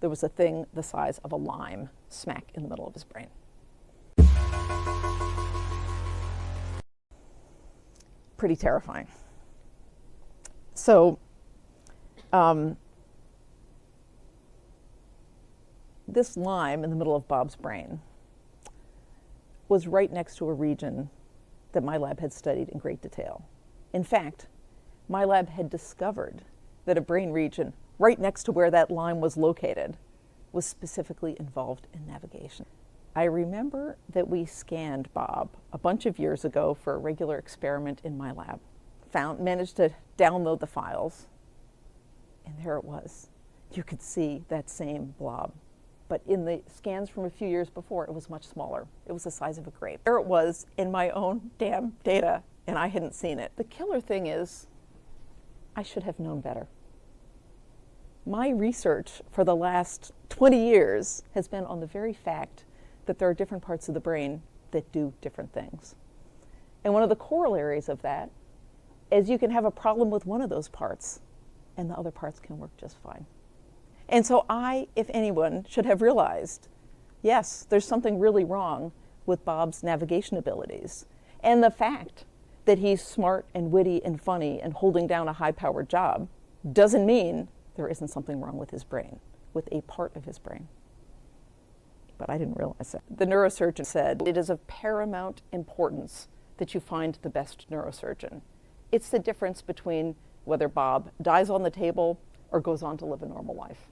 there was a thing the size of a lime smack in the middle of his brain. Pretty terrifying. So this lime in the middle of Bob's brain was right next to a region that my lab had studied in great detail. In fact, my lab had discovered that a brain region right next to where that lime was located was specifically involved in navigation. I remember that we scanned Bob a bunch of years ago for a regular experiment in my lab. Managed to download the files, and there it was. You could see that same blob. But in the scans from a few years before, it was much smaller. It was the size of a grape. There it was in my own damn data, and I hadn't seen it. The killer thing is, I should have known better. My research for the last 20 years has been on the very fact that there are different parts of the brain that do different things. And one of the corollaries of that is you can have a problem with one of those parts, and the other parts can work just fine. And so I, if anyone, should have realized, yes, there's something really wrong with Bob's navigation abilities. And the fact that he's smart and witty and funny and holding down a high-powered job doesn't mean there isn't something wrong with his brain, with a part of his brain. But I didn't realize that. The neurosurgeon said, it is of paramount importance that you find the best neurosurgeon. It's the difference between whether Bob dies on the table or goes on to live a normal life.